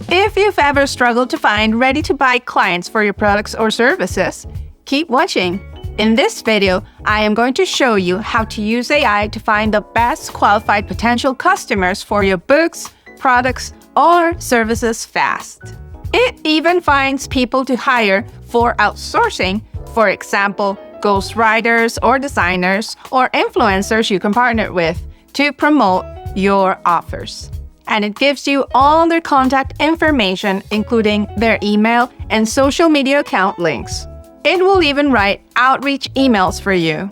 If you've ever struggled to find ready-to-buy clients for your products or services, keep watching. In this video, I am going to show you how to use AI to find the best qualified potential customers for your books, products, or services fast. It even finds people to hire for outsourcing, for example, ghostwriters or designers or influencers you can partner with to promote your offers. And it gives you all their contact information, including their email and social media account links. It will even write outreach emails for you.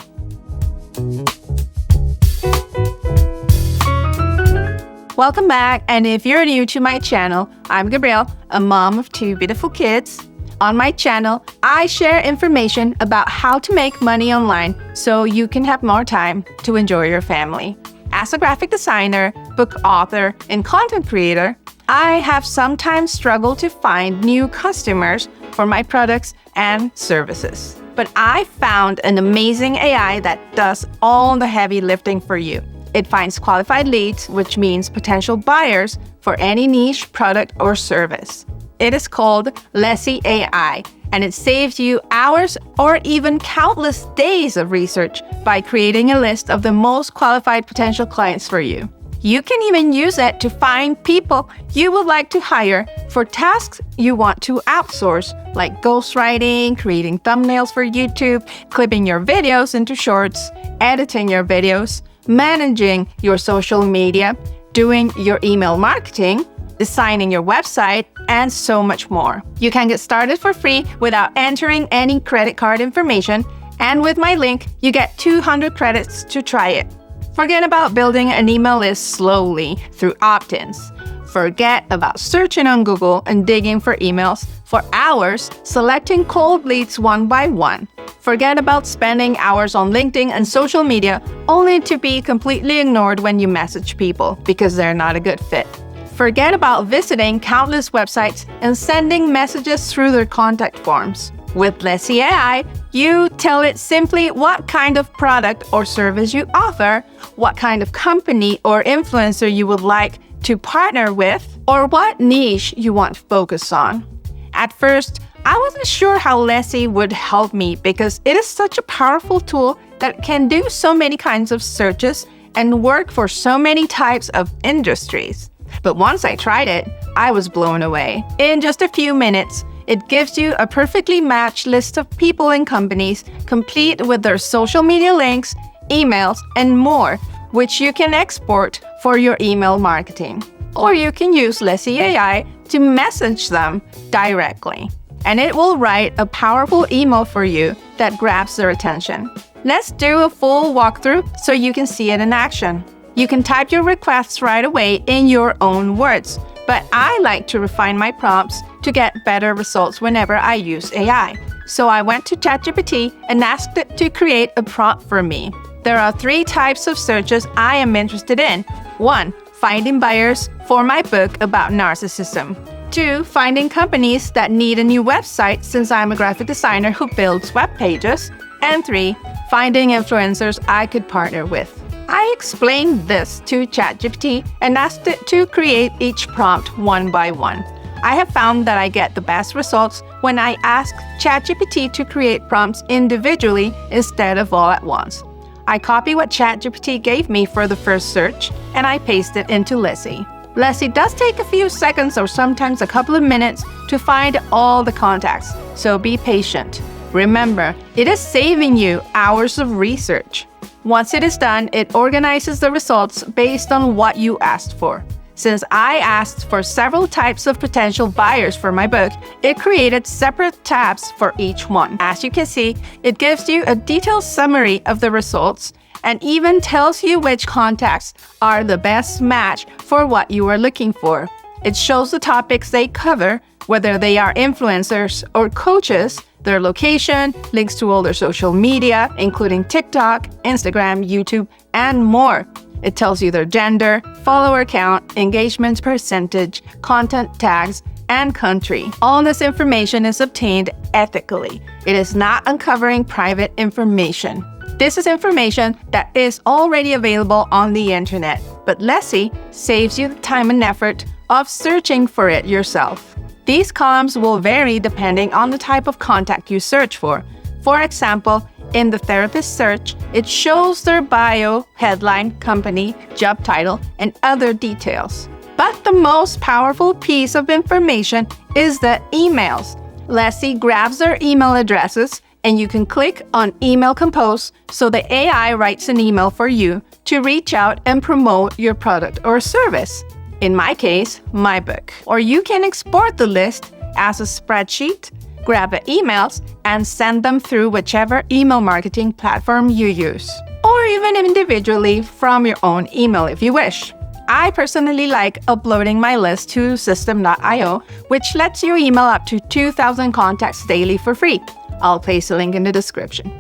Welcome back, and if you're new to my channel, I'm Gabrielle, a mom of 2 beautiful kids. On my channel, I share information about how to make money online so you can have more time to enjoy your family. As a graphic designer, book author, and content creator, I have sometimes struggled to find new customers for my products and services. But I found an amazing AI that does all the heavy lifting for you. It finds qualified leads, which means potential buyers for any niche product or service. It is called Lessie AI, and it saves you hours or even countless days of research by creating a list of the most qualified potential clients for you. You can even use it to find people you would like to hire for tasks you want to outsource, like ghostwriting, creating thumbnails for YouTube, clipping your videos into shorts, editing your videos, managing your social media, doing your email marketing, designing your website, and so much more. You can get started for free without entering any credit card information, and with my link, you get 200 credits to try it. Forget about building an email list slowly through opt-ins. Forget about searching on Google and digging for emails for hours, selecting cold leads one by one. Forget about spending hours on LinkedIn and social media only to be completely ignored when you message people because they're not a good fit. Forget about visiting countless websites and sending messages through their contact forms. With Lessie AI, you tell it simply what kind of product or service you offer, what kind of company or influencer you would like to partner with, or what niche you want to focus on. At first, I wasn't sure how Lessie would help me because it is such a powerful tool that can do so many kinds of searches and work for so many types of industries. But once I tried it, I was blown away. In just a few minutes, it gives you a perfectly matched list of people and companies, complete with their social media links, emails, and more, which you can export for your email marketing. Or you can use Lessie AI to message them directly, and it will write a powerful email for you that grabs their attention. Let's do a full walkthrough so you can see it in action. You can type your requests right away in your own words, but I like to refine my prompts to get better results whenever I use AI. So I went to ChatGPT and asked it to create a prompt for me. There are 3 types of searches I am interested in. 1. Finding buyers for my book about narcissism. 2. Finding companies that need a new website since I'm a graphic designer who builds web pages. And 3. Finding influencers I could partner with. I explained this to ChatGPT and asked it to create each prompt one by one. I have found that I get the best results when I ask ChatGPT to create prompts individually instead of all at once. I copy what ChatGPT gave me for the first search and I paste it into Lessie. Lessie does take a few seconds or sometimes a couple of minutes to find all the contacts, so be patient. Remember, it is saving you hours of research. Once it is done, it organizes the results based on what you asked for. Since I asked for several types of potential buyers for my book, it created separate tabs for each one. As you can see, it gives you a detailed summary of the results and even tells you which contacts are the best match for what you are looking for. It shows the topics they cover, whether they are influencers or coaches, their location, links to all their social media, including TikTok, Instagram, YouTube, and more. It tells you their gender, follower count, engagement percentage, content tags, and country. All this information is obtained ethically. It is not uncovering private information. This is information that is already available on the internet, but Lessie saves you the time and effort of searching for it yourself. These columns will vary depending on the type of contact you search for. For example, in the therapist search, it shows their bio, headline, company, job title, and other details. But the most powerful piece of information is the emails. Lessie grabs their email addresses, and you can click on Email Compose so the AI writes an email for you to reach out and promote your product or service. In my case, my book. Or you can export the list as a spreadsheet, grab the emails, and send them through whichever email marketing platform you use. Or even individually from your own email if you wish. I personally like uploading my list to system.io, which lets you email up to 2,000 contacts daily for free. I'll place a link in the description.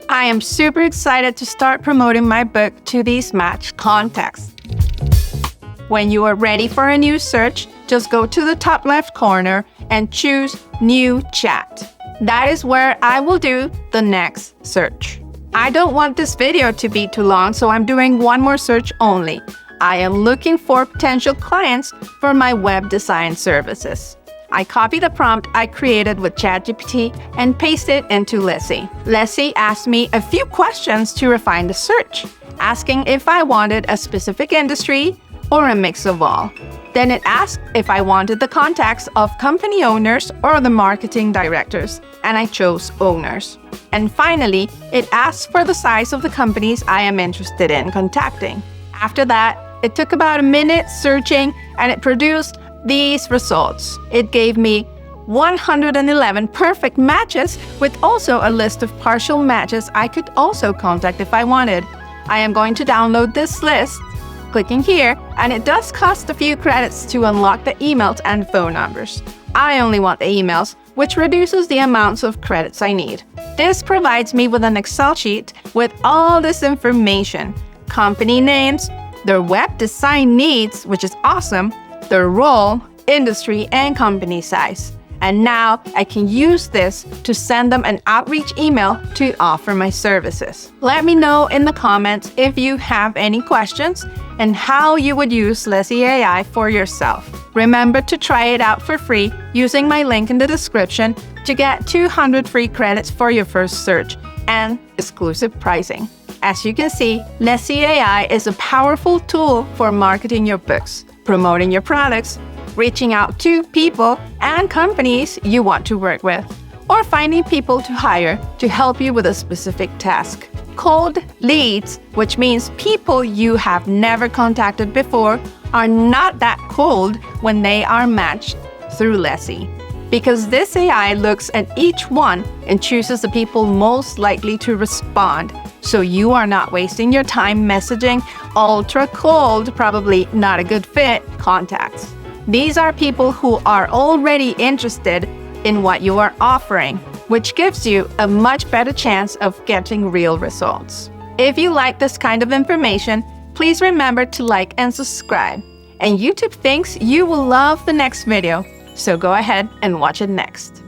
I am super excited to start promoting my book to these matched contacts. When you are ready for a new search, just go to the top left corner and choose New Chat. That is where I will do the next search. I don't want this video to be too long, so I'm doing one more search only. I am looking for potential clients for my web design services. I copy the prompt I created with ChatGPT and paste it into Lessie. Lessie asked me a few questions to refine the search, asking if I wanted a specific industry or a mix of all. Then it asked if I wanted the contacts of company owners or the marketing directors, and I chose owners. And finally, it asked for the size of the companies I am interested in contacting. After that, it took about a minute searching, and it produced these results. It gave me 111 perfect matches with also a list of partial matches I could also contact if I wanted. I am going to download this list, clicking here, and it does cost a few credits to unlock the emails and phone numbers. I only want the emails, which reduces the amounts of credits I need. This provides me with an Excel sheet with all this information: company names, their web design needs, which is awesome, their role, industry, and company size. And now I can use this to send them an outreach email to offer my services. Let me know in the comments if you have any questions and how you would use Lessie AI for yourself. Remember to try it out for free using my link in the description to get 200 free credits for your first search and exclusive pricing. As you can see, Lessie AI is a powerful tool for marketing your books, promoting your products, reaching out to people and companies you want to work with, or finding people to hire to help you with a specific task. Cold leads, which means people you have never contacted before, are not that cold when they are matched through Lessie. Because this AI looks at each one and chooses the people most likely to respond, so you are not wasting your time messaging ultra cold, probably not a good fit contacts. These are people who are already interested in what you are offering, which gives you a much better chance of getting real results. If you like this kind of information, please remember to like and subscribe. And YouTube thinks you will love the next video, so go ahead and watch it next.